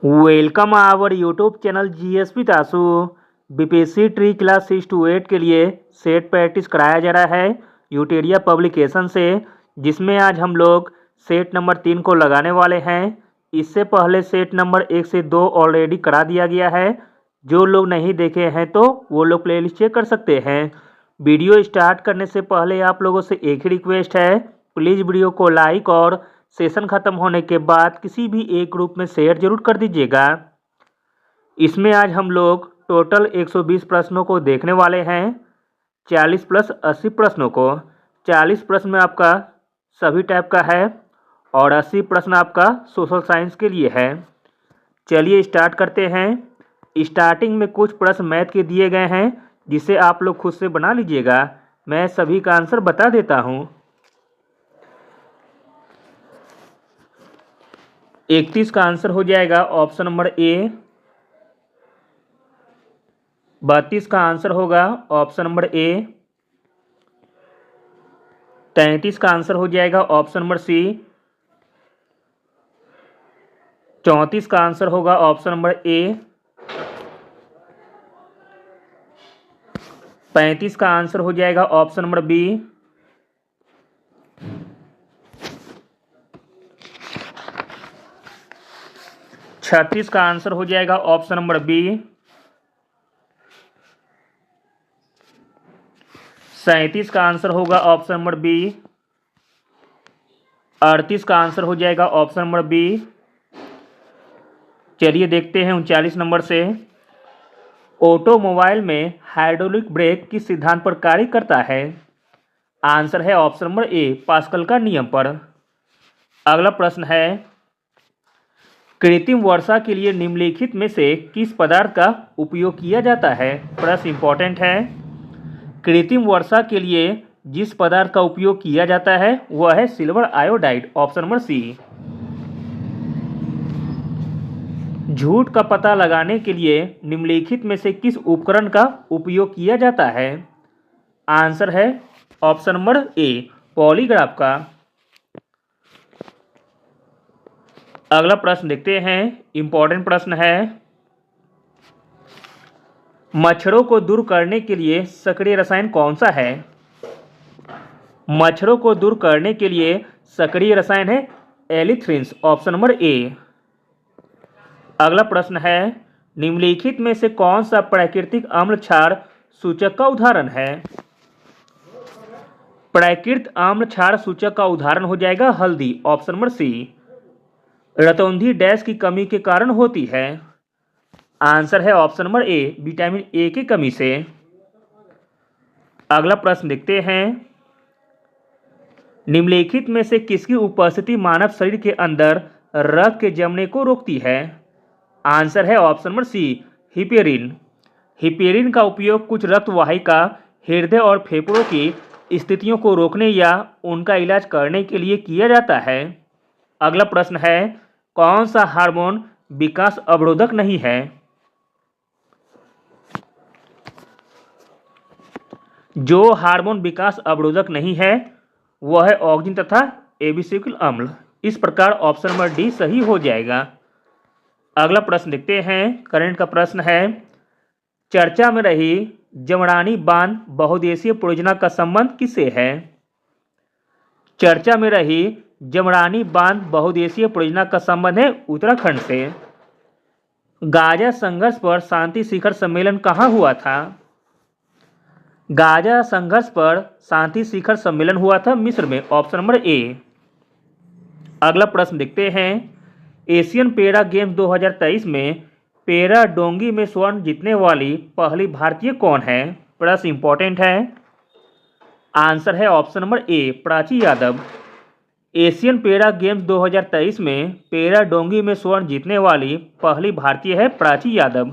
Welcome our YouTube channel GSP तासु। BPSC TRE class 6 to 8 के लिए सेट प्रैक्टिस कराया जा रहा है यूटेरिया पब्लिकेशन से, जिसमें आज हम लोग सेट नंबर 3 को लगाने वाले हैं। इससे पहले सेट नंबर 1 से 2 ऑलरेडी करा दिया गया है। जो लोग नहीं देखे हैं तो वो लोग प्लेलिस्ट चेक कर सकते हैं। वीडियो स्टार्ट करने से पहले आप लोगों से एक ही रिक्वेस्ट है, प्लीज़ वीडियो को लाइक और सेशन ख़त्म होने के बाद किसी भी एक ग्रुप में शेयर जरूर कर दीजिएगा। इसमें आज हम लोग टोटल 120 प्रश्नों को देखने वाले हैं, 40 प्लस 80 प्रश्नों को। 40 प्रश्न में आपका सभी टाइप का है और 80 प्रश्न आपका सोशल साइंस के लिए है। चलिए स्टार्ट करते हैं। स्टार्टिंग में कुछ प्रश्न मैथ के दिए गए हैं, जिसे आप लोग खुद से बना लीजिएगा। मैं सभी का आंसर बता देता हूँ। 31 का आंसर हो जाएगा ऑप्शन नंबर ए। 32 का आंसर होगा ऑप्शन नंबर ए। 33 का आंसर हो जाएगा ऑप्शन नंबर सी। 34 का आंसर होगा ऑप्शन नंबर ए। 35 का आंसर हो जाएगा ऑप्शन नंबर बी। 36 का आंसर हो जाएगा ऑप्शन नंबर बी। 37 का आंसर होगा ऑप्शन नंबर बी। 38 का आंसर हो जाएगा ऑप्शन नंबर बी। चलिए देखते हैं 39 नंबर से। ऑटोमोबाइल में हाइड्रोलिक ब्रेक किस सिद्धांत पर कार्य करता है? आंसर है ऑप्शन नंबर ए, पास्कल का नियम पर। अगला प्रश्न है, कृत्रिम वर्षा के लिए निम्नलिखित में से किस पदार्थ का उपयोग किया जाता है? प्रश्न इंपॉर्टेंट है। कृत्रिम वर्षा के लिए जिस पदार्थ का उपयोग किया जाता है वह है silver iodide, option number C. झूठ का पता लगाने के लिए निम्नलिखित में से किस उपकरण का उपयोग किया जाता है? आंसर है ऑप्शन नंबर ए, पॉलीग्राफ का। अगला प्रश्न देखते हैं, इंपॉर्टेंट प्रश्न है। मच्छरों को दूर करने के लिए सक्रिय रसायन कौन सा है? मच्छरों को दूर करने के लिए सक्रिय रसायन है एलिथ्रिन्स, ऑप्शन नंबर ए। अगला प्रश्न है, निम्नलिखित में से कौन सा प्राकृतिक अम्ल क्षार सूचक का उदाहरण है? प्राकृतिक अम्ल क्षार सूचक का उदाहरण हो जाएगा हल्दी, ऑप्शन नंबर सी। रतौंधी डैश की कमी के कारण होती है? आंसर है option number A, vitamin A की कमी से। अगला प्रश्न देखते हैं, निम्नलिखित में से किसकी उपस्थिति मानव शरीर के अंदर रक्त के जमने को रोकती है? आंसर है option number C, heparin. Heparin का उपयोग कुछ रक्त वाहिका, हृदय और फेफड़ों की स्थितियों को रोकने या उनका इलाज करने के लिए किया जाता है। अगला प्रश्न है, कौन सा हार्मोन विकास अवरोधक नहीं है? जो हार्मोन विकास अवरोधक नहीं है वह है ऑक्सिन तथा एबिसिक्ल अम्ल। इस प्रकार ऑप्शन नंबर डी सही हो जाएगा। अगला प्रश्न देखते हैं, करंट का प्रश्न है। चर्चा में रही जमरानी बांध बहुउद्देशीय परियोजना का संबंध किससे है? चर्चा में रही जमरानी बांध बहुउद्देशीय परियोजना का संबंध है उत्तराखंड से। गाजा संघर्ष पर शांति शिखर सम्मेलन कहाँ हुआ था? गाजा संघर्ष पर शांति शिखर सम्मेलन हुआ था मिस्र में, ऑप्शन नंबर ए। अगला प्रश्न देखते हैं, एशियन पैरा गेम्स 2023 में पैरा डोंगी में स्वर्ण जीतने वाली पहली भारतीय कौन है? प्रश्न इंपॉर्टेंट है। आंसर है ऑप्शन नंबर ए, Prachi Yadav. Asian para games 2023 में पैरा डोंगी में स्वर्ण जीतने वाली पहली भारतीय है प्राची यादव।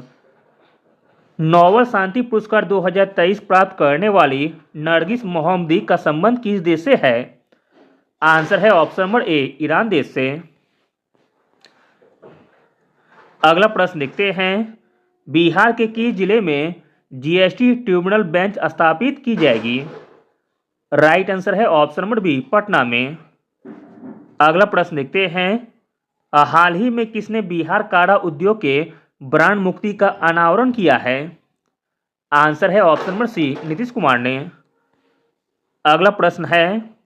नोबेल शांति पुरस्कार 2023 प्राप्त करने वाली नरगिस मोहम्मदी का संबंध किस देश से है? आंसर है ऑप्शन नंबर ए, ईरान देश से। अगला प्रश्न देखते हैं, बिहार के किस जिले में जीएसटी ट्रिब्यूनल बेंच स्थापित की जाएगी? राइट आंसर है ऑप्शन नंबर बी, पटना में। अगला प्रश्न देखते हैं, हाल ही में किसने बिहार काढ़ा उद्योग के ब्रांड मुक्ति का अनावरण किया है? आंसर है option number C, Nitish Kumar ने। अगला प्रश्न है,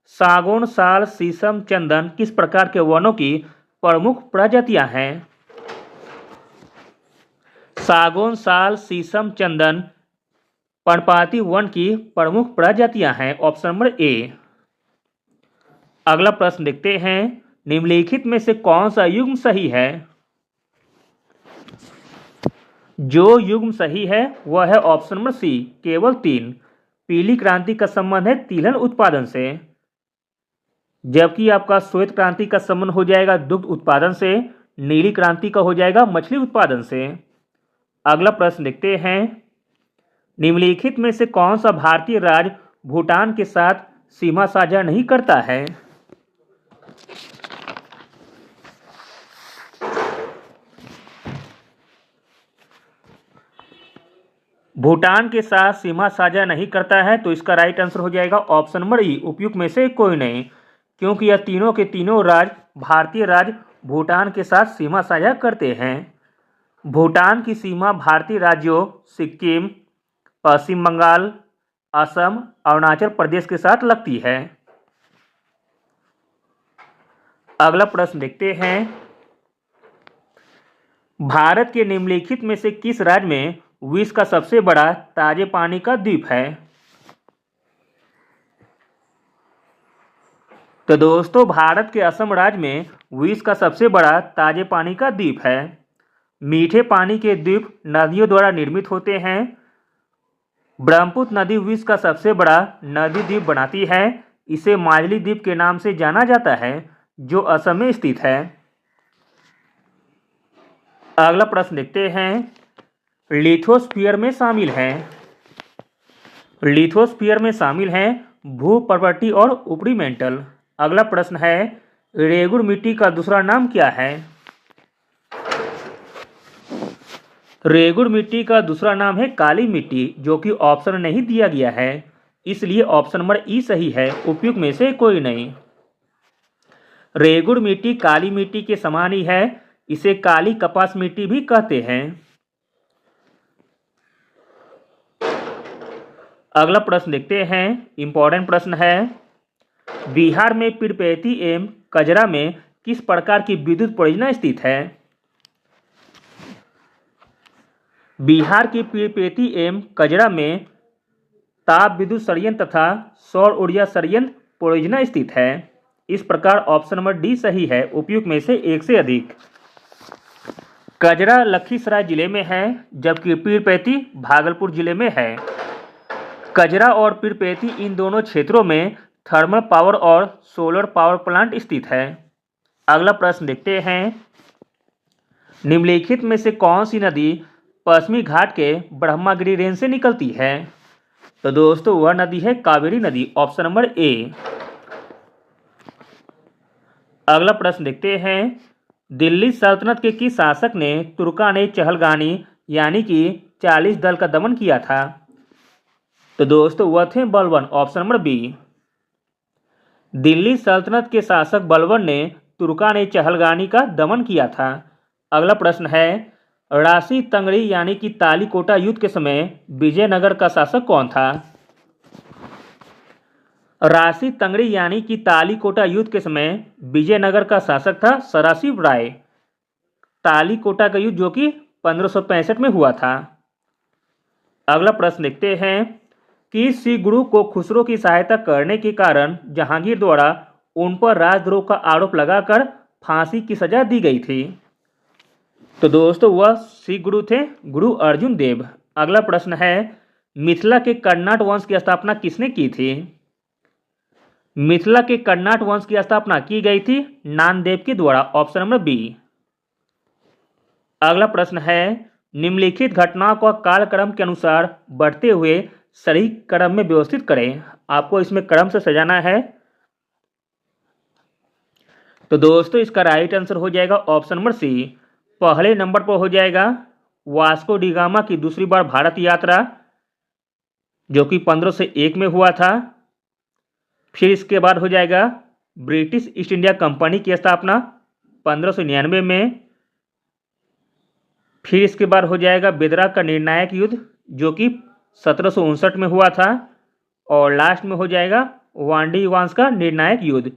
सागौन, साल, शीशम, चंदन किस प्रकार के वनों की प्रमुख प्रजातियां हैं? सागौन, साल, शीशम, चंदन पर्णपाती वन की प्रमुख प्रजातियां हैं। Option number A. अगला प्रश्न देखते हैं, निम्नलिखित में से कौन सा युग्म सही है? जो युग्म सही है वह है ऑप्शन नंबर सी, केवल 3। पीली क्रांति का संबंध है तिलहन उत्पादन से, जबकि आपका श्वेत क्रांति का संबंध हो जाएगा दुग्ध उत्पादन से, नीली क्रांति का हो जाएगा मछली उत्पादन से। अगला प्रश्न देखते हैं, निम्नलिखित में से कौन सा भारतीय राज्य भूटान के साथ सीमा साझा नहीं करता है? भूटान के साथ सीमा साझा नहीं करता है, तो इसका राइट आंसर हो जाएगा ऑप्शन नंबर ई, उपयुक्त में से कोई नहीं, क्योंकि यह तीनों के तीनों राज्य भारतीय राज्य भूटान के साथ सीमा साझा करते हैं। भूटान की सीमा भारतीय राज्यों सिक्किम, पश्चिम बंगाल, असम, अरुणाचल प्रदेश के साथ लगती है। अगला प्रश्न देखते हैं, भारत के निम्नलिखित में से किस राज्य में विश्व का सबसे बड़ा ताजे पानी का द्वीप है? तो दोस्तों, भारत के असम राज्य में विश्व का सबसे बड़ा ताजे पानी का द्वीप है। मीठे पानी के द्वीप नदियों द्वारा निर्मित होते हैं। ब्रह्मपुत्र नदी विश्व का सबसे बड़ा नदी द्वीप बनाती है। इसे माजली द्वीप के नाम से जाना जाता है, जो असम में स्थित है। अगला प्रश्न देखते हैं, लिथोस्फीयर में शामिल हैं। लिथोस्फीयर में शामिल हैं भूपर्वतीय और ऊपरी मेंटल। अगला प्रश्न है, रेगुड़ मिट्टी का दूसरा नाम क्या है? रेगुड़ मिट्टी का दूसरा नाम है काली मिट्टी, जो कि ऑप्शन नहीं दिया गया है, इसलिए ऑप्शन नंबर ई सही है, उपयुक्त में से कोई नहीं। रेगुड़ मिट्टी काली मिट्टी के समान ही है, इसे काली कपास मिट्टी भी कहते हैं। अगला प्रश्न देखते हैं, इंपॉर्टेंट प्रश्न है, बिहार में पीरपैंती एवं कजरा में किस प्रकार की विद्युत परियोजना स्थित है? बिहार की पीरपैंती एवं कजरा में ताप विद्युत संयंत्र तथा सौर ऊर्जा संयंत्र परियोजना स्थित है। इस प्रकार ऑप्शन नंबर डी सही है, उपयुक्त में से एक से अधिक। कजरा लखीसराय जिले में है, जबकि पीरपैंती भागलपुर जिले में है। कजरा और पीरपैंती इन दोनों क्षेत्रों में थर्मल पावर और सोलर पावर प्लांट स्थित है। अगला प्रश्न देखते हैं, निम्नलिखित में से कौन सी नदी पश्चिमी घाट के ब्रह्मगिरी रेंज से निकलती है? तो दोस्तों, वह नदी है कावेरी नदी, ऑप्शन नंबर ए। अगला प्रश्न देखते हैं, दिल्ली सल्तनत के किस शासक ने तुर्कान चहलगानी यानी कि 40 दल का दमन किया था? तो दोस्तों, वह थे Balban, option number B. Delhi सल्तनत के शासक बलबन ने तुर्कान चहलगानी का दमन किया था। अगला प्रश्न है, राशि तंगड़ी यानी कि तालीकोटा युद्ध के समय विजयनगर का शासक कौन था? राशि तंगड़ी यानी कि तालीकोटा युद्ध के समय विजयनगर का शासक था सदाशिव राय। तालीकोटा का युद्ध जो कि 1565 में हुआ था। अगला प्रश्न देखते हैं कि सिख गुरु को खुसरो की सहायता करने के कारण जहांगीर द्वारा उन पर राजद्रोह का आरोप लगाकर फांसी की सजा दी गई थी। तो दोस्तों, वह सिख गुरु थे गुरु अर्जुन देव। अगला प्रश्न है, मिथिला के कर्नाट वंश की स्थापना किसने की थी? मिथिला के कर्नाट वंश की स्थापना की गई थी नानदेव के द्वारा, ऑप्शन नंबर बी। अगला प्रश्न है, निम्नलिखित घटनाओं को कालक्रम के अनुसार बढ़ते हुए सही क्रम में व्यवस्थित करें। आपको इसमें क्रम से सजाना है। तो दोस्तों, इसका राइट आंसर हो जाएगा ऑप्शन नंबर सी। पहले नंबर पर हो जाएगा वास्को डी गामा की दूसरी बार भारत यात्रा, जो कि 1501 में हुआ था। फिर इसके बाद हो जाएगा ब्रिटिश ईस्ट इंडिया कंपनी की स्थापना 1599 में। फिर इसके बाद हो जाएगा बेदरा का निर्णायक युद्ध जो कि 1759 में हुआ था। और लास्ट में हो जाएगा वांडी वांस का निर्णायक युद्ध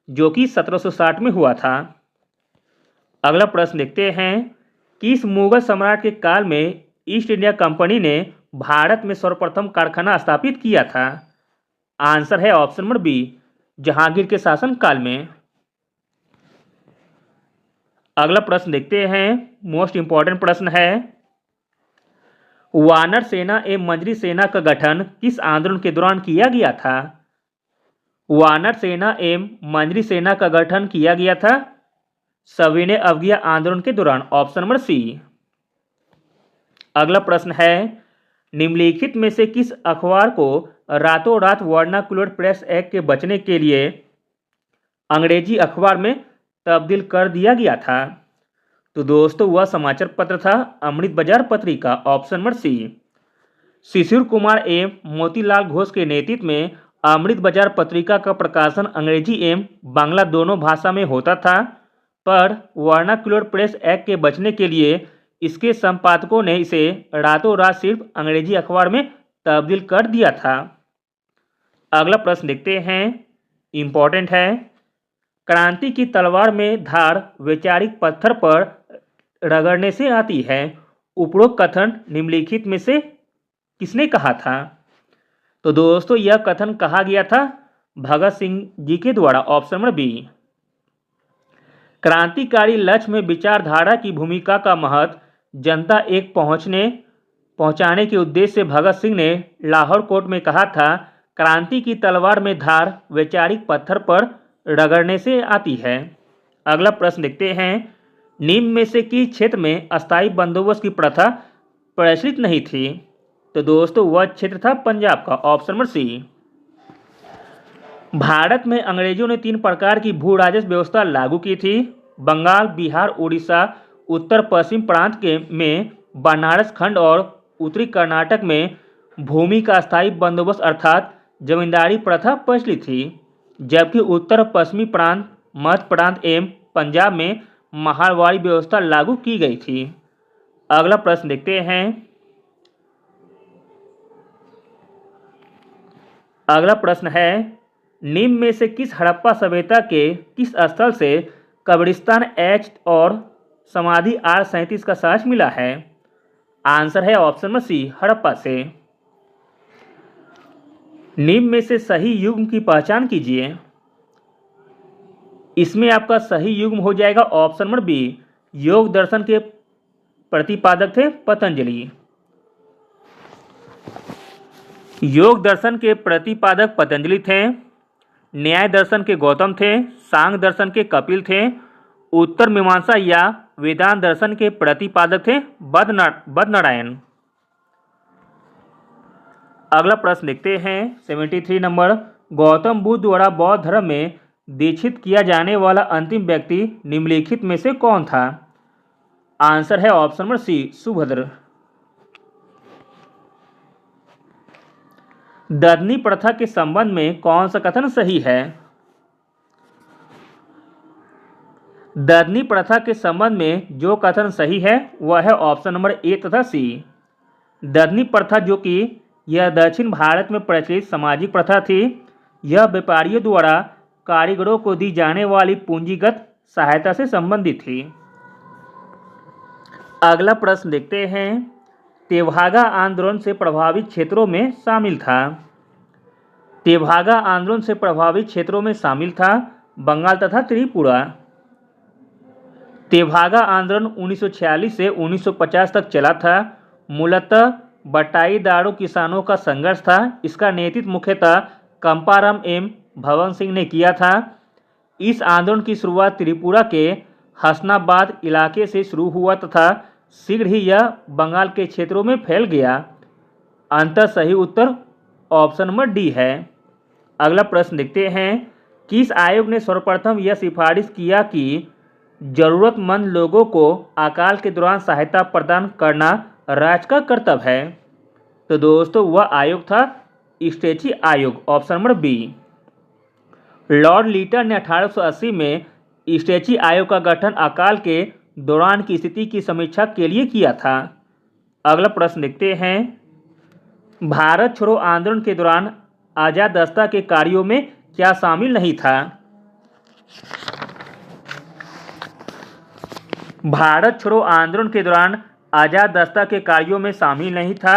जो कि 1760 में हुआ था। अगला प्रश्न देखते हैं, किस मुगल सम्राट के काल में ईस्ट इंडिया कंपनी ने भारत में सर्वप्रथम कारखाना स्थापित किया था? आंसर है ऑप्शन नंबर बी, जहांगीर के शासन काल में। अगला प्रश्न देखते हैं, मोस्ट इंपॉर्टेंट प्रश्न है, वानर सेना एवं मंजरी सेना का गठन किस आंदोलन के दौरान किया गया था? वानर सेना एवं मंजरी सेना का गठन किया गया था सविनय अवज्ञा आंदोलन के दौरान, ऑप्शन नंबर सी। अगला प्रश्न है, निम्नलिखित में से किस अखबार को रातों रात वर्नाकुलर प्रेस एक्ट के बचने के लिए अंग्रेजी अखबार में तब्दील कर दिया गया था? तो दोस्तों वह समाचार पत्र था अमृत बाजार पत्रिका, ऑप्शन नंबर सी। शिशिर कुमार एवं मोतीलाल घोष के नेतृत्व में अमृत बाजार पत्रिका का प्रकाशन अंग्रेजी एवं बांग्ला दोनों भाषा में होता था, पर वर्नाकुलर प्रेस एक्ट के बचने के लिए इसके संपादकों ने इसे रातों रात सिर्फ अंग्रेजी अखबार में तब्दील कर दिया था। अगला प्रश्न देखते हैं, इंपॉर्टेंट है, क्रांति की तलवार में धार वैचारिक पत्थर पर रगड़ने से आती है, उपरोक्त कथन निम्नलिखित में से किसने कहा था? तो दोस्तों यह कथन कहा गया था भगत सिंह जी के द्वारा, ऑप्शन नंबर बी। क्रांतिकारी लक्ष्य में विचारधारा की भूमिका का महत्व जनता एक पहुंचाने के उद्देश्य से भगत सिंह ने लाहौर कोर्ट में कहा था, क्रांति की तलवार में धार वैचारिक पत्थर पर रगड़ने से आती है। अगला प्रश्न देखते हैं, निम्न में से किस क्षेत्र में अस्थायी बंदोबस्त की प्रथा प्रचलित नहीं थी? तो दोस्तों वह क्षेत्र था पंजाब का, ऑप्शन नंबर सी। भारत में अंग्रेजों ने 3 प्रकार की भू राजस्व व्यवस्था लागू की थी, बंगाल, बिहार, उड़ीसा, उत्तर पश्चिम प्रांत में बनारस खंड और उत्तरी कर्नाटक में भूमि का अस्थायी बंदोबस्त अर्थात जमींदारी प्रथा प्रचलित थी, जबकि उत्तर पश्चिमी प्रांत, मध्य प्रांत एवं पंजाब में महारवाड़ी व्यवस्था लागू की गई थी। अगला प्रश्न देखते हैं, अगला प्रश्न है, निम्न में से किस हड़प्पा सभ्यता के किस स्थल से कब्रिस्तान एच और समाधि R37 का साक्ष मिला है? आंसर है ऑप्शन नंबर सी, हड़प्पा से। निम्न में से सही युग्म की पहचान कीजिए। इसमें आपका सही युग्म हो जाएगा ऑप्शन नंबर बी, योग दर्शन के प्रतिपादक थे पतंजलि। योग दर्शन के प्रतिपादक पतंजलि थे, न्याय दर्शन के गौतम थे, सांग दर्शन के कपिल थे, उत्तर मीमांसा या वेदांत दर्शन के प्रतिपादक थे बदनारायण। अगला प्रश्न देखते हैं 73 नंबर, गौतम बुद्ध द्वारा बौद्ध धर्म में दीक्षित किया जाने वाला अंतिम व्यक्ति निम्नलिखित में से कौन था? आंसर है ऑप्शन नंबर सी, सुभद्र। ददनी प्रथा के संबंध में कौन सा कथन सही है? ददनी प्रथा के संबंध में जो कथन सही है वह है ऑप्शन नंबर ए तथा सी। ददनी प्रथा जो कि यह दक्षिण भारत में प्रचलित सामाजिक प्रथा थी, यह व्यापारियों द्वारा कारीगरों को दी जाने वाली पूंजीगत सहायता से संबंधित थी। अगला प्रश्न देखते हैं, तेभागा आंदोलन से प्रभावित क्षेत्रों में शामिल था। तेभागा आंदोलन से प्रभावित क्षेत्रों में शामिल था बंगाल तथा त्रिपुरा। तेभागा आंदोलन 1946 से 1950 तक चला था, मूलतः बटाईदारों किसानों का संघर्ष था। इसका नेतृत्व मुख्यतः कंपाराम एम भवन सिंह ने किया था। इस आंदोलन की शुरुआत त्रिपुरा के हसनाबाद इलाके से शुरू हुआ तथा शीघ्र ही यह बंगाल के क्षेत्रों में फैल गया। अंतर सही उत्तर ऑप्शन नंबर डी है। अगला प्रश्न देखते हैं, किस आयोग ने सर्वप्रथम यह सिफारिश किया कि जरूरतमंद लोगों को अकाल के दौरान सहायता प्रदान करना राज्य का कर्तव्य है? तो दोस्तों वह आयोग था स्टेची आयोग, option number B. Lord Lytton ने 1880 में स्टैची आयोग का गठन अकाल के दौरान की स्थिति की समीक्षा के लिए किया था? अगला प्रश्न देखते हैं। भारत छोड़ो आंदोलन के दौरान आजाद दस्ता के कार्यों में क्या शामिल नहीं था? भारत छोड़ो आंदोलन के दौरान आजाद दस्ता के कार्यों में शामिल नहीं था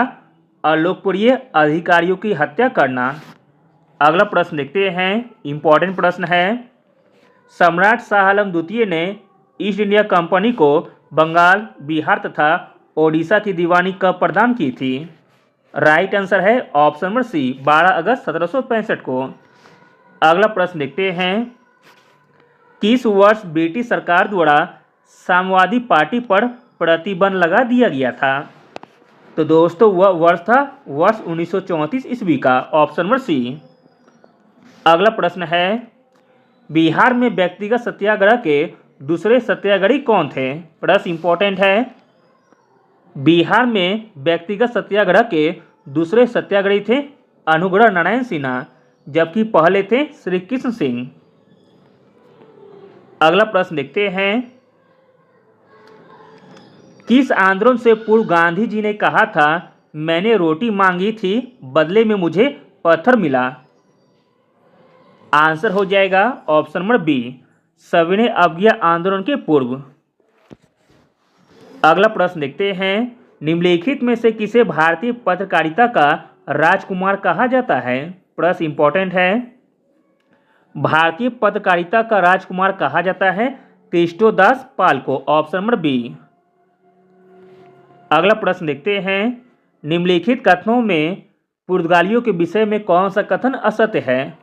अलोकप्रिय अधिकारियों की हत्या करना। अगला प्रश्न देखते हैं, इंपॉर्टेंट प्रश्न है। सम्राट शाह आलम द्वितीय ने ईस्ट इंडिया कंपनी को बंगाल, बिहार तथा ओडिशा की दीवानी कब प्रदान की थी? राइट आंसर है ऑप्शन नंबर सी, 12 अगस्त 1765 को। अगला प्रश्न देखते हैं, किस वर्ष ब्रिटिश सरकार द्वारा साम्यवादी पार्टी पर प्रतिबंध लगा दिया गया था? तो दोस्तों वह वर्ष था वर्ष 1934 ईस्वी का, ऑप्शन नंबर सी। अगला प्रश्न है, बिहार में व्यक्तिगत सत्याग्रह के दूसरे सत्याग्रही कौन थे? प्रश्न इंपॉर्टेंट है। बिहार में व्यक्तिगत सत्याग्रह के दूसरे सत्याग्रही थे अनुग्रह नारायण सिन्हा, जबकि पहले थे श्री कृष्ण सिंह। अगला प्रश्न देखते हैं, किस आंदोलन से पूर्व गांधी जी ने कहा था मैंने रोटी मांगी थी बदले में मुझे पत्थर मिला? आंसर हो जाएगा ऑप्शन नंबर बी, सविनय अवज्ञा आंदोलन के पूर्व। अगला प्रश्न देखते हैं, निम्नलिखित में से किसे भारतीय पत्रकारिता का राजकुमार कहा जाता है? प्रश्न इंपॉर्टेंट है। भारतीय पत्रकारिता का राजकुमार कहा जाता है कृष्णदास पाल को, ऑप्शन नंबर बी। अगला प्रश्न देखते हैं, निम्नलिखित कथनों में पुर्तगालियों के विषय में कौन सा कथन असत्य है?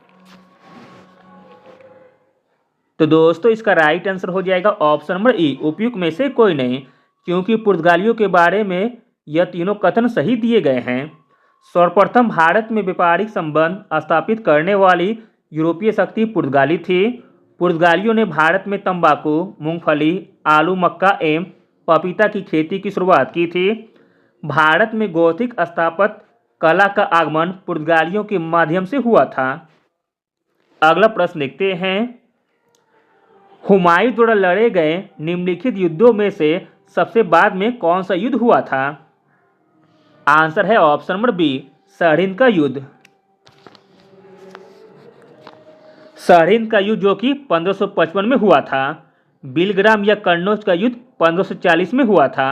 तो दोस्तों इसका राइट आंसर हो जाएगा ऑप्शन नंबर ई, उपयुक्त में से कोई नहीं, क्योंकि पुर्तगालियों के बारे में यह तीनों कथन सही दिए गए हैं। सर्वप्रथम भारत में व्यापारिक संबंध स्थापित करने वाली यूरोपीय शक्ति पुर्तगाली थी। पुर्तगालियों ने भारत में तंबाकू, मूंगफली, आलू, मक्का एवं पपीता की खेती की शुरुआत की थी। भारत में गौथिक स्थापत्य कला का आगमन पुर्तगालियों के माध्यम से हुआ था। अगला प्रश्न देखते हैं, हुमायूं द्वारा लड़े गए निम्नलिखित युद्धों में से सबसे बाद में कौन सा युद्ध हुआ था? आंसर है ऑप्शन नंबर बी, सरहिंद का युद्ध। सरहिंद का युद्ध जो कि 1555 में हुआ था। बिलग्राम या कन्नौज का युद्ध 1540 में हुआ था।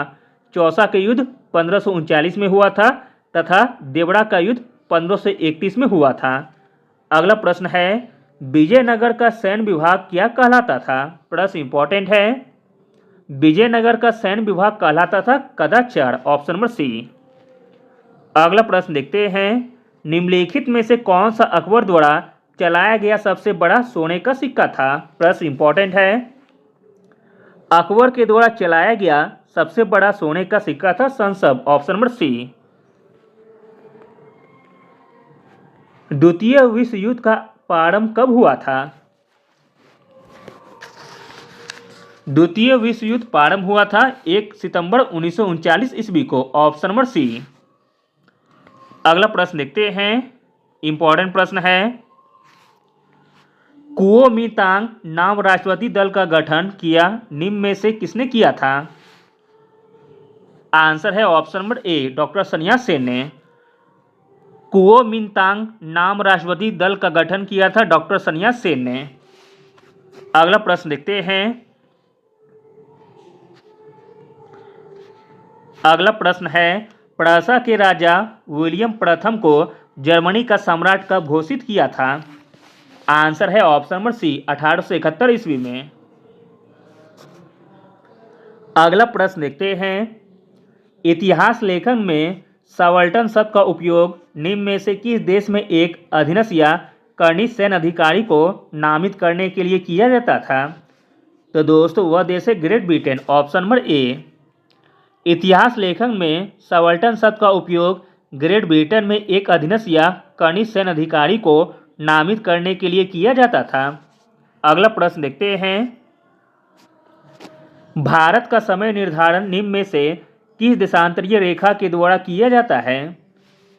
चौसा का युद्ध 1539 में हुआ था तथा देवड़ा का युद्ध 1531 में हुआ था। अगला प्रश्न है, विजयनगर का सैन्य विभाग क्या कहलाता था? प्रश्न इंपॉर्टेंट है। विजयनगर का सैन्य विभाग कहलाता था कदाचार, ऑप्शन नंबर सी। अगला प्रश्न देखते हैं, निम्नलिखित में से कौन सा अकबर द्वारा चलाया गया सबसे बड़ा सोने का सिक्का था? प्रश्न इंपॉर्टेंट है। अकबर के द्वारा चलाया गया सबसे बड़ा सोने का सिक्का था संसब, ऑप्शन नंबर सी। द्वितीय विश्व युद्ध का प्रारंभ कब हुआ था? द्वितीय विश्व युद्ध प्रारंभ हुआ था 1 सितंबर 1939 ईस्वी को, ऑप्शन नंबर सी। अगला प्रश्न देखते हैं, इंपॉर्टेंट प्रश्न है, कुओमिंतांग नाम राष्ट्रवादी दल का गठन किया निम्न में से किसने किया था? आंसर है ऑप्शन नंबर ए, डॉक्टर सन्यास सेन ने। कुओमिंतांग नाम राष्ट्रवादी दल का गठन किया था डॉक्टर सन्यास सेन ने। अगला प्रश्न देखते हैं, अगला प्रश्न है, प्रशा के राजा विलियम प्रथम को जर्मनी का सम्राट कब घोषित किया था? आंसर है ऑप्शन नंबर सी, 1871 ईस्वी में। अगला प्रश्न देखते हैं, इतिहास लेखन में सबाल्टर्न शब्द का उपयोग निम्न में से किस देश में एक अधीनस्थ या कर्निश सैन्य अधिकारी को नामित करने के लिए किया जाता था? तो दोस्तों वह देश है ग्रेट ब्रिटेन, ऑप्शन नंबर ए। इतिहास लेखन में सबाल्टर्न शब्द का उपयोग ग्रेट ब्रिटेन में एक अधीनस्थ या कर्निश सैन्य अधिकारी को नामित करने के लिए किया जाता था। अगला प्रश्न देखते हैं, भारत का समय निर्धारण निम्न में से किस देशांतरीय रेखा के द्वारा किया जाता है?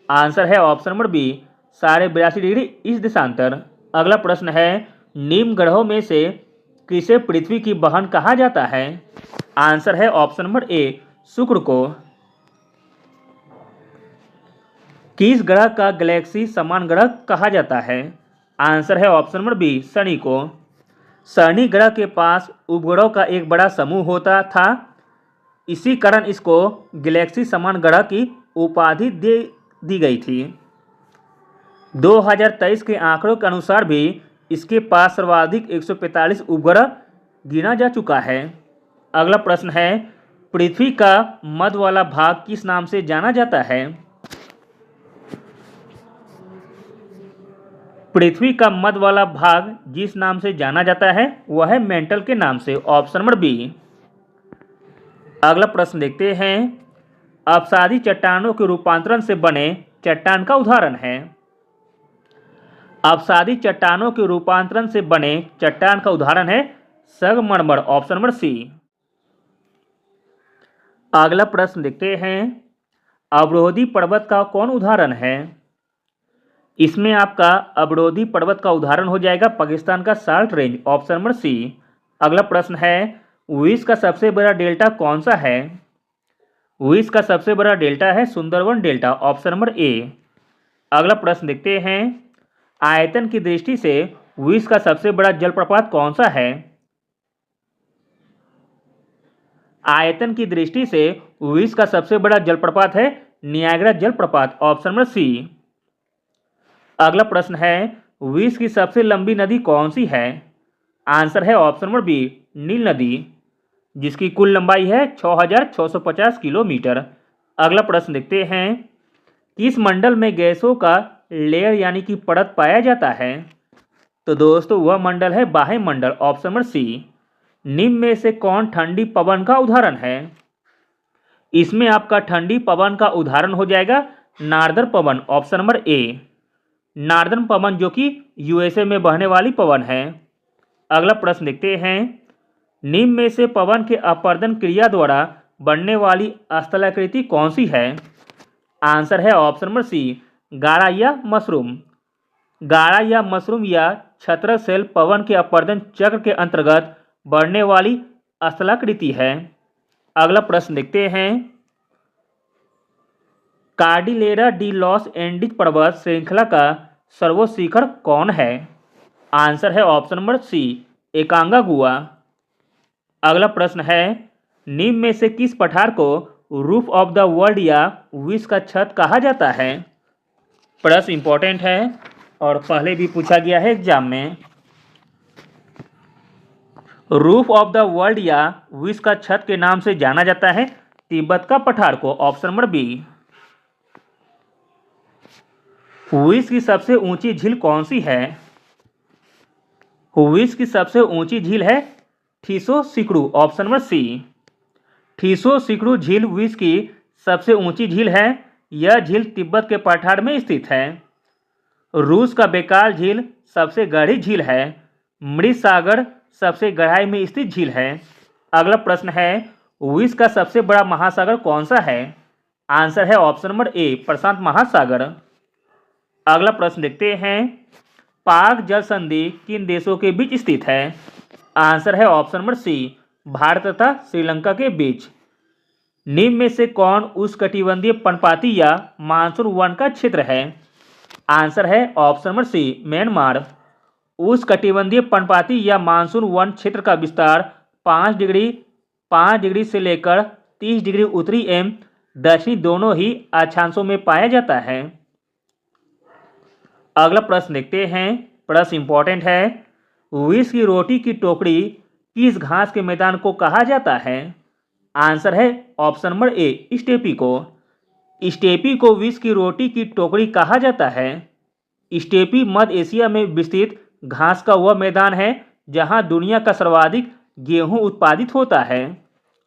आंसर है ऑप्शन नंबर बी, 82.5 डिग्री इस देशांतर। अगला प्रश्न है, निम्न ग्रहों में से किसे पृथ्वी की बहन कहा जाता है? आंसर है ऑप्शन नंबर ए, शुक्र को। किस ग्रह का गैलेक्सी समान ग्रह कहा जाता है? आंसर है ऑप्शन नंबर बी, शनि को। शनि ग्रह के पास उपग्रहों का एक बड़ा समूह होता था, इसी कारण इसको गैलेक्सी समान ग्रह की उपाधि दे दी गई थी। 2023 के आंकड़ों के अनुसार भी इसके पास सर्वाधिक 145 उपग्रह गिना जा चुका है। अगला प्रश्न है, पृथ्वी का मध्य वाला भाग किस नाम से जाना जाता है? पृथ्वी का मध्य वाला भाग जिस नाम से जाना जाता है वह है मेंटल के नाम से, ऑप्शन नंबर बी। अगला प्रश्न देखते हैं, अपसादी चट्टानों के रूपांतरण से बने चट्टान का उदाहरण है। अपसादी चट्टानों के रूपांतरण से बने चट्टान का उदाहरण है संगमरमर, ऑप्शन नंबर सी। अगला प्रश्न देखते हैं, अवरोधी पर्वत का कौन उदाहरण है? इसमें आपका अवरोधी पर्वत का उदाहरण हो जाएगा पाकिस्तान का salt range, option number C. अगला प्रश्न है, विश्व का सबसे बड़ा डेल्टा कौन सा है? विश्व का सबसे बड़ा डेल्टा है Sundarban delta, option number A. अगला प्रश्न देखते हैं, आयतन की दृष्टि से विश्व का सबसे बड़ा जलप्रपात कौन सा है? आयतन की दृष्टि से विश्व का सबसे बड़ा जलप्रपात है नियाग्रा जलप्रपात, ऑप्शन नंबर सी। अगला प्रश्न है, विश्व की सबसे लंबी नदी कौन सी है? आंसर है ऑप्शन नंबर बी, नील नदी, जिसकी कुल लंबाई है 6650 किलोमीटर। अगला प्रश्न देखते हैं, किस मंडल में गैसों का लेयर यानी कि परत पाया जाता है? तो दोस्तों वह मंडल है वायुमंडल, ऑप्शन नंबर सी। निम्न में से कौन ठंडी पवन का उदाहरण है? इसमें आपका ठंडी पवन का उदाहरण हो जाएगा नार्दर्न पवन, ऑप्शन नंबर ए। नार्दर्न पवन जो कि यूएसए में बहने वाली पवन है। अगला प्रश्न देखते हैं, निम्न में से पवन के अपर्दन क्रिया द्वारा बनने वाली स्थलाकृति कौन सी है? आंसर है ऑप्शन नंबर सी, गारा या मशरूम। गारा या मशरूम या छत्रक सेल पवन के अपर्दन चक्र के अंतर्गत बढ़ने वाली स्थलाकृति है। अगला प्रश्न देखते हैं, कार्डिलेरा डी लॉस एंडीज पर्वत श्रृंखला का सर्वोच्च शिखर कौन है? आंसर है ऑप्शन नंबर सी, एकांगागुआ। अगला प्रश्न है, निम्न में से किस पठार को रूफ ऑफ द वर्ल्ड या विश्व का छत कहा जाता है? प्रश्न इंपॉर्टेंट है और पहले भी पूछा गया है एग्जाम में। रूफ ऑफ द वर्ल्ड या विश्व का छत के नाम से जाना जाता है तिब्बत का पठार को, ऑप्शन नंबर बी। विश्व की सबसे ऊंची झील कौन सी है? विश्व की सबसे ऊंची झील है थीसो सिकड़ू, ऑप्शन नंबर सी। थीसो सिकड़ू झील विश्व की सबसे ऊंची झील है। यह झील तिब्बत के पठार में स्थित है। रूस का बेकाल झील सबसे गहरी झील है। मृत सागर सबसे गहराई में स्थित झील है। अगला प्रश्न है, विश्व का सबसे बड़ा महासागर कौन सा है? आंसर है ऑप्शन नंबर ए, प्रशांत महासागर। अगला प्रश्न देखते हैं, पाक जल संधि किन देशों के बीच स्थित है? आंसर है ऑप्शन नंबर सी, भारत तथा श्रीलंका के बीच। निम्न में से कौन उष्णकटिबंधीय पर्णपाती या मानसून वन का क्षेत्र है? आंसर है ऑप्शन नंबर सी, म्यांमार। उष्णकटिबंधीय पर्णपाती या मानसून वन क्षेत्र का विस्तार 5 डिग्री से लेकर 30 डिग्री उत्तरी एवं दक्षिणी दोनों ही अक्षांशों में पाया जाता है। अगला प्रश्न देखते हैं, प्रश्न इंपॉर्टेंट है, विश्व की रोटी की टोकरी किस घास के मैदान को कहा जाता है? आंसर है ऑप्शन नंबर ए, स्टेपी को। स्टेपी को विश्व की रोटी की टोकरी कहा जाता है। स्टेपी मध्य एशिया में विस्तृत घास का वह मैदान है जहां दुनिया का सर्वाधिक गेहूं उत्पादित होता है।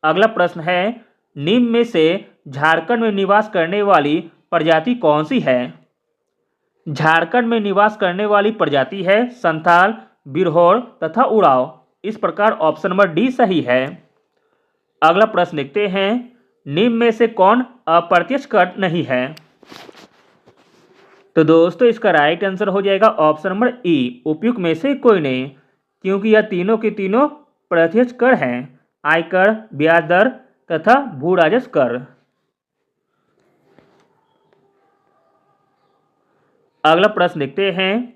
अगला प्रश्न है, निम्न में से झारखंड में निवास करने वाली प्रजाति कौन सी है? झारखंड में निवास करने वाली प्रजाति है संथाल, बिरहोर तथा उरांव। इस प्रकार ऑप्शन नंबर डी सही है। अगला प्रश्न देखते हैं, निम्न में से कौन अप्रत्यक्ष कर नहीं है? तो दोस्तों इसका राइट आंसर हो जाएगा ऑप्शन नंबर ई, उपयुक्त में से कोई नहीं। क्योंकि यह तीनों के तीनों प्रत्यक्ष कर हैं, आयकर, ब्याज दर तथा भू राजस्व कर। अगला प्रश्न देखते हैं,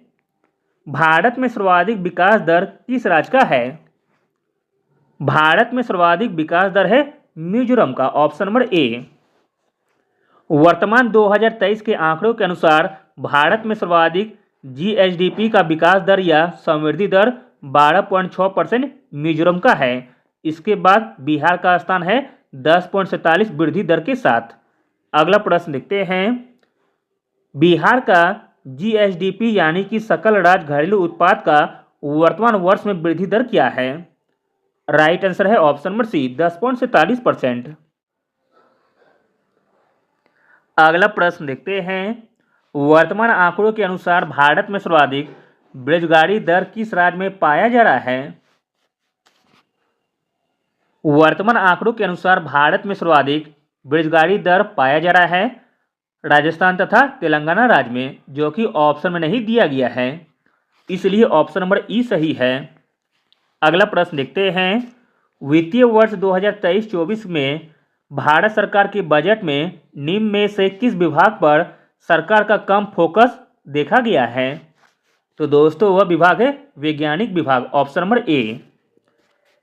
भारत में सर्वाधिक विकास दर किस राज्य का है? भारत में सर्वाधिक विकास दर है मिजोरम का, ऑप्शन नंबर ए। वर्तमान 2023 के आंकड़ों के अनुसार भारत में सर्वाधिक जीएसडीपी का विकास दर या समृद्धि दर 12.6% मिजोरम का है। इसके बाद बिहार का स्थान है 10.47 वृद्धि दर के साथ। अगला प्रश्न देखते हैं, बिहार का जीएसडीपी यानी कि सकल राज्य घरेलू उत्पाद का वर्तमान वर्ष में वृद्धि दर क्या है? राइट आंसर है ऑप्शन नंबर सी, 10.47%। अगला प्रश्न देखते हैं, वर्तमान आंकड़ों के अनुसार भारत में सर्वाधिक बेरोजगारी दर किस राज्य में पाया जा रहा है? वर्तमान आंकड़ों के अनुसार भारत में सर्वाधिक बेरोजगारी दर पाया जा रहा है राजस्थान तथा तेलंगाना राज्य में, जो कि ऑप्शन में नहीं दिया गया है, इसलिए ऑप्शन नंबर ई सही है। अगला प्रश्न देखते हैं, वित्तीय वर्ष 2023-24 में भारत सरकार के बजट में निम्न में से किस विभाग पर सरकार का कम फोकस देखा गया है? तो दोस्तों वह विभाग है वैज्ञानिक विभाग, ऑप्शन नंबर ए।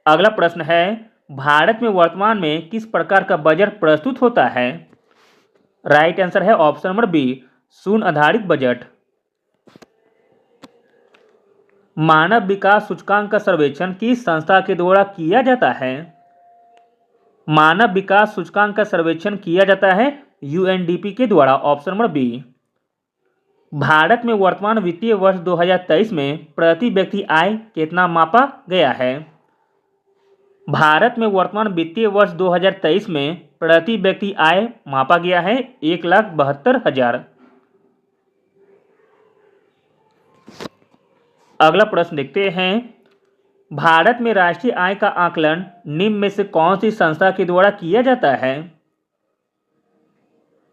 अगला प्रश्न है, भारत में वर्तमान में किस प्रकार का बजट प्रस्तुत होता है? राइट आंसर है ऑप्शन नंबर बी, शून्य आधारित बजट। मानव विकास सूचकांक का सर्वेक्षण किस संस्था के द्वारा किया जाता है? मानव विकास सूचकांक का सर्वेक्षण किया जाता है यूएनडीपी के द्वारा, ऑप्शन नंबर बी। भारत में वर्तमान वित्तीय वर्ष 2023 में प्रति व्यक्ति आय कितना मापा गया है? भारत में वर्तमान वित्तीय वर्ष 2023 में प्रति व्यक्ति आय मापा गया है 1,72,000। अगला प्रश्न देखते हैं, भारत में राष्ट्रीय आय का आकलन निम्न में से कौन सी संस्था के द्वारा किया जाता है?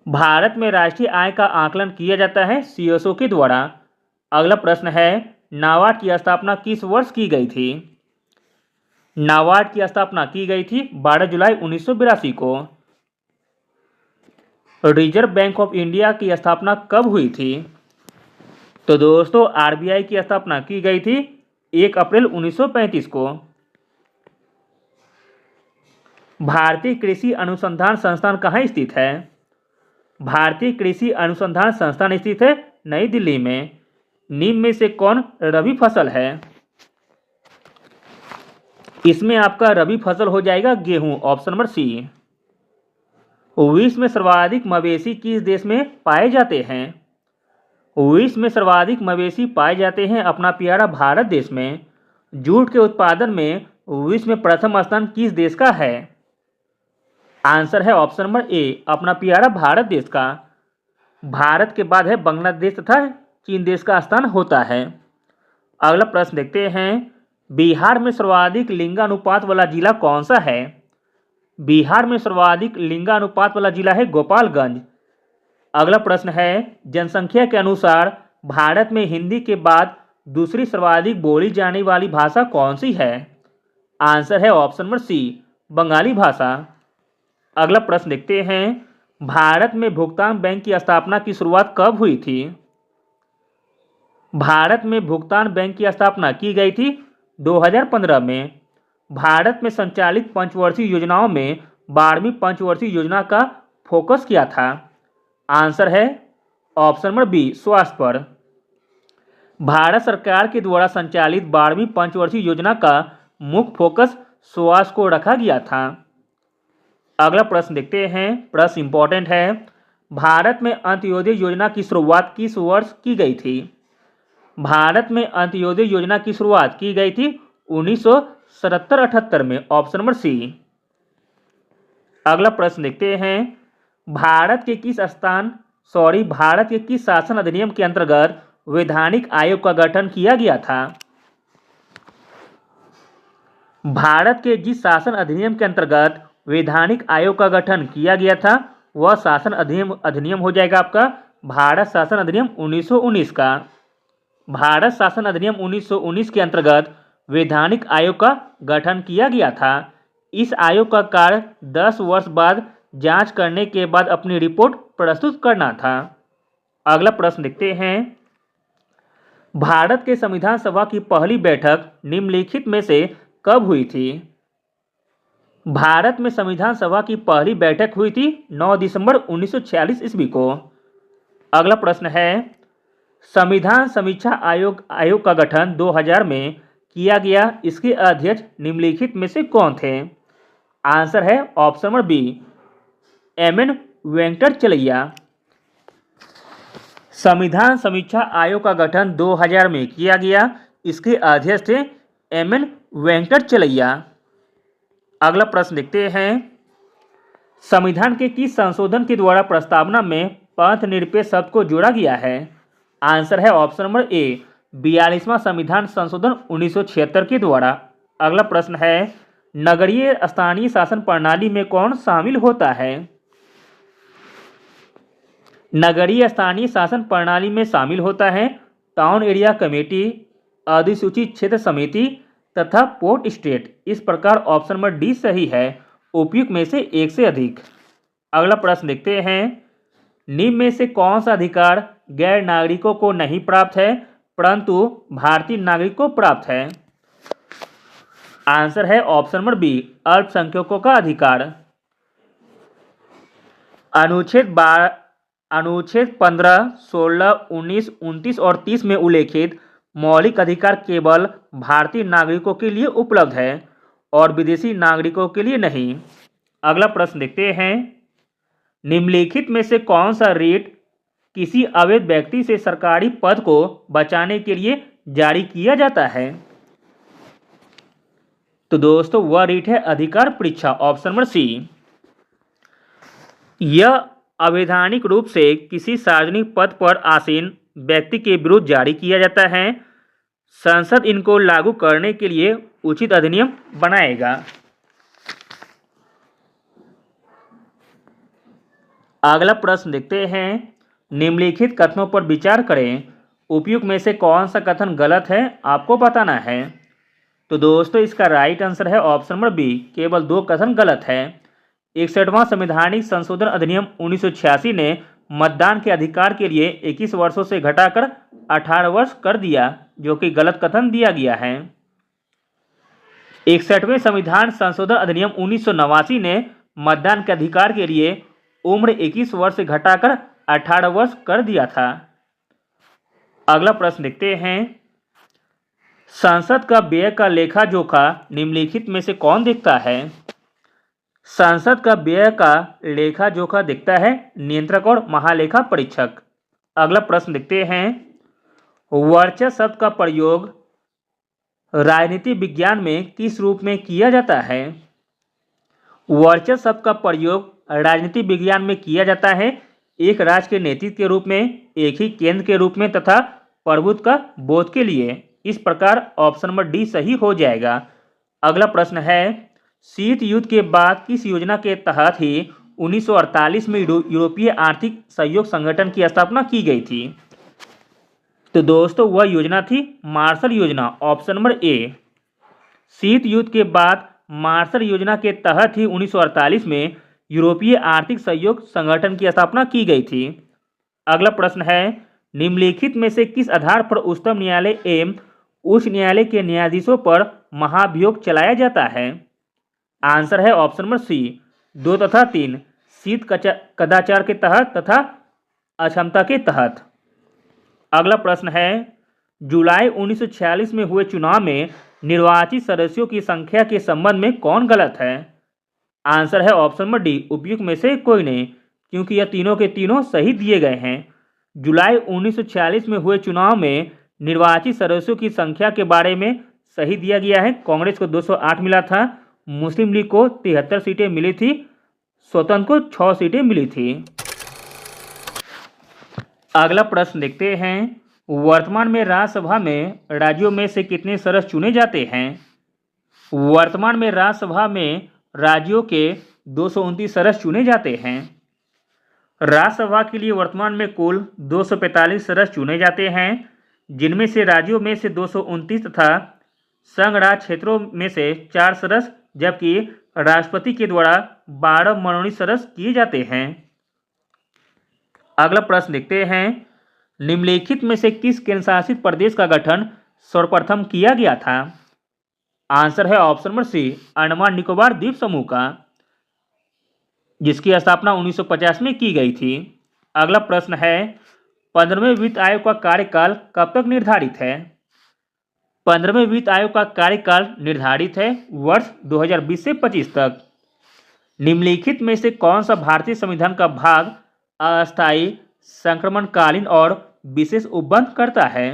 भारत में राष्ट्रीय आय का आकलन किया जाता है सीएसओ के द्वारा। अगला प्रश्न है, नाबार्ड की स्थापना किस वर्ष की गई थी? नाबार्ड की स्थापना की गई थी 12 जुलाई 1982 को। रिजर्व बैंक ऑफ इंडिया की स्थापना कब हुई थी? तो दोस्तों आरबीआई की स्थापना की गई थी 1 अप्रैल 1935 को। भारतीय कृषि अनुसंधान संस्थान कहाँ स्थित है? भारतीय कृषि अनुसंधान संस्थान स्थित है नई दिल्ली में। निम्न में से कौन रबी फसल है? इसमें आपका रबी फसल हो जाएगा गेहूं, ऑप्शन नंबर सी। विश्व में सर्वाधिक मवेशी किस देश में पाए जाते हैं? विश्व में सर्वाधिक मवेशी पाए जाते हैं अपना प्यारा भारत देश में। जूट के उत्पादन में विश्व में प्रथम स्थान किस देश का है? आंसर है ऑप्शन नंबर ए, अपना प्यारा भारत देश का। भारत के बाद है बांग्लादेश तथा चीन देश का स्थान होता है। अगला प्रश्न देखते हैं, बिहार में सर्वाधिक लिंगानुपात वाला जिला कौन सा है? बिहार में सर्वाधिक लिंगानुपात वाला जिला है गोपालगंज। अगला प्रश्न है, जनसंख्या के अनुसार भारत में हिंदी के बाद दूसरी सर्वाधिक बोली जाने वाली भाषा कौन सी है? आंसर है ऑप्शन नंबर सी, बंगाली भाषा। अगला प्रश्न देखते हैं, भारत में भुगतान बैंक की स्थापना की शुरुआत कब हुई थी? भारत में भुगतान बैंक की स्थापना की गई थी 2015 में। भारत में संचालित पंचवर्षीय योजनाओं में 12वीं पंचवर्षीय योजना का फोकस किया था। आंसर है ऑप्शन नंबर बी, स्वास्थ्य पर। भारत सरकार के द्वारा संचालित 12वीं पंचवर्षीय योजना का मुख्य फोकस स्वास्थ्य को रखा गया था। अगला प्रश्न देखते हैं, प्रश्न इंपॉर्टेंट है, भारत में अंत्योदय योजना की शुरुआत किस वर्ष की गई थी? भारत में अंत्योदय योजना की शुरुआत की गई थी 1977-78 में, ऑप्शन नंबर सी। अगला प्रश्न देखते हैं, भारत के किस शासन अधिनियम के अंतर्गत वैधानिक आयोग का गठन किया गया था? भारत के जिस शासन अधिनियम के अंतर्गत वैधानिक आयोग का गठन किया गया था वह शासन अधिनियम हो जाएगा आपका भारत शासन अधिनियम 1919 का। भारत शासन अधिनियम 1919 के अंतर्गत वैधानिक आयोग का गठन किया गया था। इस आयोग का कार्य 10 वर्ष बाद जांच करने के बाद अपनी रिपोर्ट प्रस्तुत करना था। अगला प्रश्न देखते हैं, भारत के संविधान सभा की पहली बैठक निम्नलिखित में से कब हुई थी? भारत में संविधान सभा की पहली बैठक हुई थी 9 दिसंबर 1946 ईस्वी को। अगला प्रश्न है, संविधान समीक्षा आयोग का गठन 2000 में किया गया, इसके अध्यक्ष निम्नलिखित में से कौन थे? आंसर है option number B, M N. Venkatachaliah. संविधान समीक्षा आयोग का गठन 2000 में किया गया, इसके अध्यक्ष थे एम.एन. वेंकटचलैया। अगला प्रश्न देखते हैं, संविधान के किस संशोधन के द्वारा प्रस्तावना में पंथ निरपेक्ष शब्द को जोड़ा गया है? आंसर है ऑप्शन नंबर ए, 42वां संविधान संशोधन 1976 के द्वारा। अगला प्रश्न है, नगरीय स्थानीय शासन प्रणाली में कौन शामिल होता है? नगरीय स्थानीय शासन प्रणाली में शामिल होता है टाउन एरिया कमेटी, अधिसूचित क्षेत्र समिति तथा पोर्ट स्टेट। इस प्रकार ऑप्शन नंबर डी सही है, उपयुक्त में से एक से अधिक। अगला प्रश्न देखते हैं, निम्न में से कौन सा अधिकार गैर नागरिकों को नहीं प्राप्त है परंतु भारतीय नागरिक को प्राप्त है? आंसर है ऑप्शन नंबर बी, अल्पसंख्यकों का अधिकार। अनुच्छेद 15, 16, 19, 29 और 30 में उल्लेखित मौलिक अधिकार केवल भारतीय नागरिकों के लिए उपलब्ध है और विदेशी नागरिकों के लिए नहीं। अगला प्रश्न देखते हैं, निम्नलिखित में से कौन सा रिट किसी अवैध व्यक्ति से सरकारी पद को बचाने के लिए जारी किया जाता है? तो दोस्तों वह रिट है अधिकार परीक्षा, ऑप्शन नंबर सी। यह अवैधानिक रूप से किसी सार्वजनिक पद पर आसीन व्यक्ति के विरुद्ध जारी किया जाता है। संसद इनको लागू करने के लिए उचित अधिनियम बनाएगा। अगला प्रश्न देखते हैं, निम्नलिखित कथनों पर विचार करें, उपयुक्त में से कौन सा कथन गलत है आपको बताना है। तो दोस्तों इसका राइट आंसर है ऑप्शन नंबर बी, केवल 2 कथन गलत है। 61वां संवैधानिक संशोधन अधिनियम 1986 ने मतदान के अधिकार के लिए 21 वर्षों से घटाकर 18 वर्ष कर दिया, जो कि गलत कथन दिया गया है। 61वें संविधान संशोधन अधिनियम 1989 ने मतदान के अधिकार के लिए उम्र 21 वर्ष से घटाकर 18 वर्ष कर दिया था। अगला प्रश्न देखते हैं, संसद का व्यय का लेखा जोखा निम्नलिखित में से कौन देखता है? संसद का व्यय का लेखा जोखा देखता है नियंत्रक और महालेखा परीक्षक। अगला प्रश्न देखते हैं, वर्चस्व शब्द का प्रयोग राजनीति विज्ञान में किस रूप में किया जाता है? वर्चस्व शब्द का प्रयोग राजनीति विज्ञान में किया जाता है एक राज्य के नेतृत्व के रूप में, एक ही केंद्र के रूप में तथा प्रभुत्व का बोध के लिए। इस प्रकार ऑप्शन नंबर डी सही हो जाएगा। अगला प्रश्न है, शीत युद्ध के बाद किस योजना के तहत ही 1948 में यूरोपीय आर्थिक सहयोग संगठन की स्थापना की गई थी? तो दोस्तों वह योजना थी मार्शल योजना, ऑप्शन नंबर ए। शीत युद्ध के बाद मार्शल योजना के तहत ही 1948 में यूरोपीय आर्थिक सहयोग संगठन की स्थापना की गई थी। अगला प्रश्न है, निम्नलिखित में से किस आधार पर उच्चतम न्यायालय एवं उच्च न्यायालय के न्यायाधीशों पर महाभियोग चलाया जाता है? आंसर है ऑप्शन नंबर सी, 2 तथा 3, शीत कदाचार के तहत तथा अक्षमता के तहत। अगला प्रश्न है, जुलाई 1946 में हुए चुनाव में निर्वाचित सदस्यों की संख्या के संबंध में कौन गलत है? आंसर है ऑप्शन नंबर डी, उपयुक्त में से कोई नहीं, क्योंकि यह तीनों के तीनों सही दिए गए हैं। जुलाई 1946 में हुए चुनाव में निर्वाचित सदस्यों की संख्या के बारे में सही दिया गया है। कांग्रेस को 208 मिला था, मुस्लिम लीग को 73 सीटें मिली थी, स्वतंत्र को 6 सीटें मिली थी। अगला प्रश्न देखते हैं, वर्तमान में राज्यसभा में राज्यों में से कितने सदस्य चुने जाते हैं? वर्तमान में राज्यसभा में राज्यों के 229 सदस्य चुने जाते हैं। राज्यसभा के लिए वर्तमान में कुल 245 सदस्य चुने जाते हैं, जिनमें से राज्यों में से 229 तथा संघ राज्य क्षेत्रों में से 4 सदस्य, जबकि राष्ट्रपति के द्वारा 12 मनोनीत सदस्य किए जाते हैं। अगला प्रश्न देखते हैं, निम्नलिखित में से किस केंद्र शासित प्रदेश का गठन सर्वप्रथम किया गया था? आंसर है option number C, Andaman Nicobar द्वीप समूह का, जिसकी स्थापना 1950 में की गई थी। अगला प्रश्न है, 15वें वित्त आयोग का कार्यकाल कब तक निर्धारित है? 15वें वित्त आयोग का कार्यकाल निर्धारित है वर्ष 2020 से 25 तक। निम्नलिखित में से कौन सा भारतीय संविधान का भाग अस्थायी, संक्रमणकालीन और विशेष उपबंध करता है?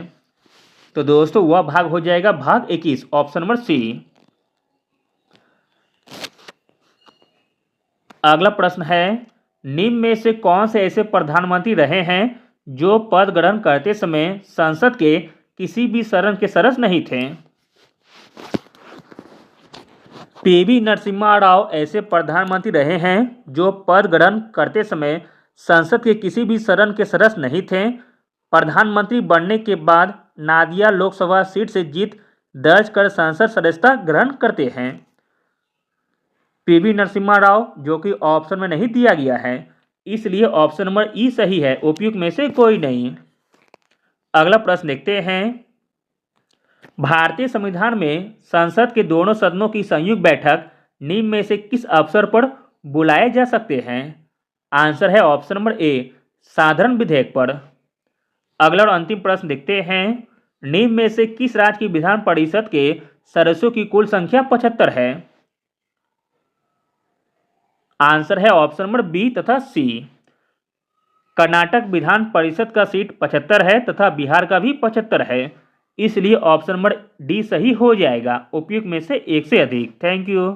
तो दोस्तों वह भाग हो जाएगा भाग 21, ऑप्शन नंबर सी। अगला प्रश्न है, निम्न में से कौन से ऐसे प्रधानमंत्री रहे हैं जो पद ग्रहण करते समय संसद के किसी भी सदन के सदस्य नहीं थे? पीवी नरसिम्हा राव ऐसे प्रधानमंत्री रहे हैं जो पद ग्रहण करते समय संसद के किसी भी सदन के सदस्य नहीं थे। प्रधानमंत्री बनने के बाद नादिया लोकसभा सीट से जीत दर्ज कर संसद सदस्यता ग्रहण करते हैं। पीवी नरसिम्हा राव, जो कि ऑप्शन में नहीं दिया गया है, इसलिए ऑप्शन नंबर ई सही है, उपयुक्त में से कोई नहीं। अगला प्रश्न देखते हैं, भारतीय संविधान में संसद के दोनों सदनों की संयुक्त बैठक निम्न में से किस अवसर पर बुलाए जा सकते हैं? आंसर है ऑप्शन नंबर ए, साधारण विधेयक पर। अगला और अंतिम प्रश्न देखते हैं, निम्न में से किस राज्य की विधान परिषद के सदस्यों की कुल संख्या 75 है? आंसर है ऑप्शन नंबर बी तथा सी। कर्नाटक विधान परिषद का सीट 75 है तथा बिहार का भी 75 है, इसलिए ऑप्शन नंबर डी सही हो जाएगा, उपयुक्त में से एक से अधिक। Thank you.